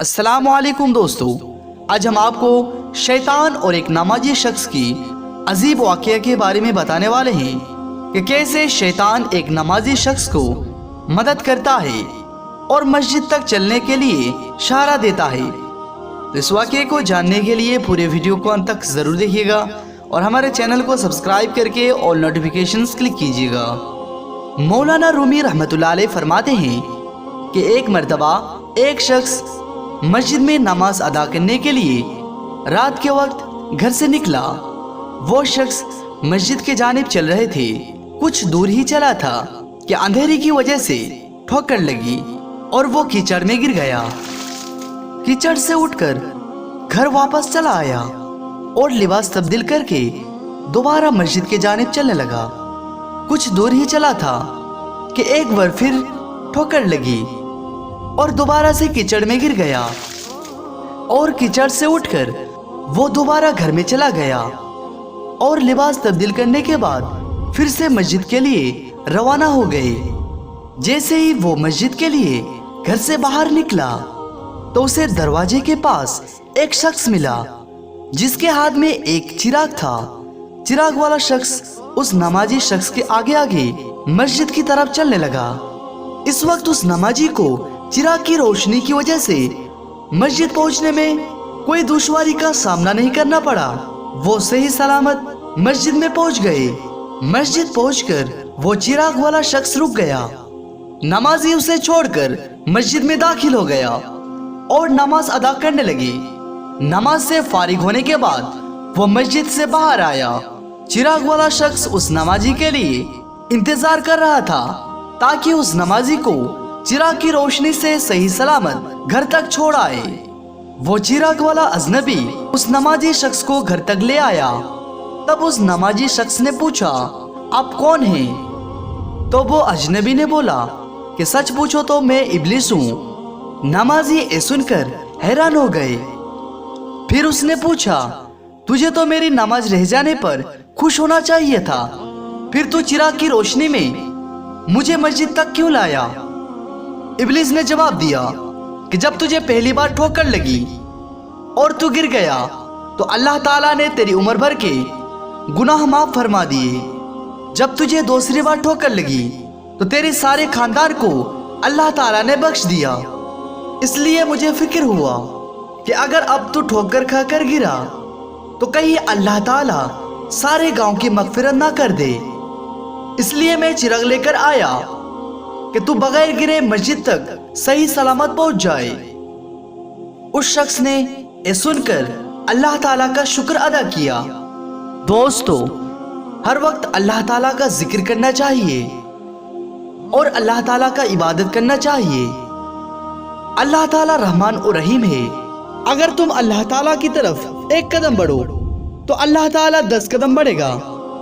अस्सलाम वालेकुम दोस्तों, आज हम आपको शैतान और एक नमाजी शख्स की अजीब वाक़या के बारे में बताने वाले हैं कि कैसे शैतान एक नमाजी शख्स को मदद करता है और मस्जिद तक चलने के लिए इशारा देता है। तो इस वाक़े को जानने के लिए पूरे वीडियो को अंत तक ज़रूर देखिएगा और हमारे चैनल को सब्सक्राइब करके ऑल नोटिफिकेशंस क्लिक कीजिएगा। मौलाना रूमी रहमतुल्लाह अलैह फरमाते हैं कि एक मर्तबा एक शख्स मस्जिद में नमाज अदा करने के लिए रात के वक्त घर से निकला। वो शख्स मस्जिद के जानिब चल रहे थे। कुछ दूर ही चला था कि अंधेरे की वजह से ठोकर लगी और वो कीचड़ में गिर गया। कीचड़ से उठकर घर वापस चला आया और लिबास तब्दील करके दोबारा मस्जिद के जानिब चलने लगा। कुछ दूर ही चला था कि एक बार फिर ठोकर लगी और दोबारा से कीचड़ में गिर गया और कीचड़ से उठकर वो दोबारा घर में चला गया और लिबास तब्दील करने के बाद फिर से मस्जिद के लिए रवाना हो गए। जैसे ही वो मस्जिद के लिए घर से बाहर निकला तो उसे दरवाजे के पास एक शख्स मिला जिसके हाथ में एक चिराग था। चिराग वाला शख्स उस नमाजी शख्स के आगे आगे मस्जिद की तरफ चलने लगा। इस वक्त उस नमाजी को चिराग की रोशनी की वजह से मस्जिद पहुंचने में कोई दुश्वारी का सामना नहीं करना पड़ा। वो सही सलामत मस्जिद में पहुंच गए। मस्जिद पहुंचकर वो चिराग वाला शख्स रुक गया। नमाजी उसे छोड़कर मस्जिद में दाखिल हो गया और नमाज अदा करने लगी। नमाज से फारिग होने के बाद वो मस्जिद से बाहर आया। चिराग वाला शख्स उस नमाजी के लिए इंतजार कर रहा था ताकि उस नमाजी को चिराग की रोशनी से सही सलामत घर तक छोड़ आए। वो चिराग वाला अजनबी उस नमाजी शख्स को घर तक ले आया। तब उस नमाजी शख्स ने पूछा, आप कौन हैं? तो वो अजनबी ने बोला कि सच पूछो तो मैं इब्लिस हूँ। नमाजी ये सुनकर हैरान हो गए। फिर उसने पूछा, तुझे तो मेरी नमाज रह जाने पर खुश होना चाहिए था, फिर तू चिराग की रोशनी में मुझे मस्जिद तक क्यों लाया? इब्लिस ने जवाब दिया कि जब तुझे पहली बार ठोकर लगी और तू गिर गया तो अल्लाह ताला ने तेरी उम्र भर के गुनाह माफ फरमा दिए। जब तुझे दूसरी बार ठोकर लगी तो तेरे सारे खानदान को अल्लाह ताला ने बख्श दिया। इसलिए मुझे फिक्र हुआ कि अगर अब तू ठोकर खाकर गिरा तो कहीं अल्लाह ताला सारे गांव की मगफिरत ना कर दे। इसलिए मैं चिराग लेकर आया कि तू बगैर गिरे मस्जिद तक सही सलामत पहुंच जाए। उस शख्स ने ये सुनकर अल्लाह ताला का शुक्र अदा किया। दोस्तों, हर वक्त अल्लाह ताला का जिक्र करना चाहिए और अल्लाह ताला का इबादत करना चाहिए। अल्लाह ताला रहमान और रहीम है। अगर तुम अल्लाह ताला की तरफ एक कदम बढ़ो तो अल्लाह ताला 10 कदम बढ़ेगा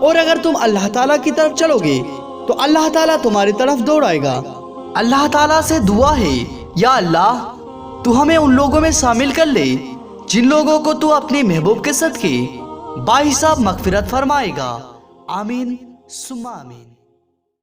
और अगर तुम अल्लाह ताला की तरफ चलोगे तो अल्लाह ताला तुम्हारी तरफ दौड़ाएगा। अल्लाह ताला से दुआ है, या अल्लाह तू हमें उन लोगों में शामिल कर ले जिन लोगों को तू अपने महबूब के सदके बाहिसाब मगफिरत फरमाएगा। आमीन सुम्मा आमीन।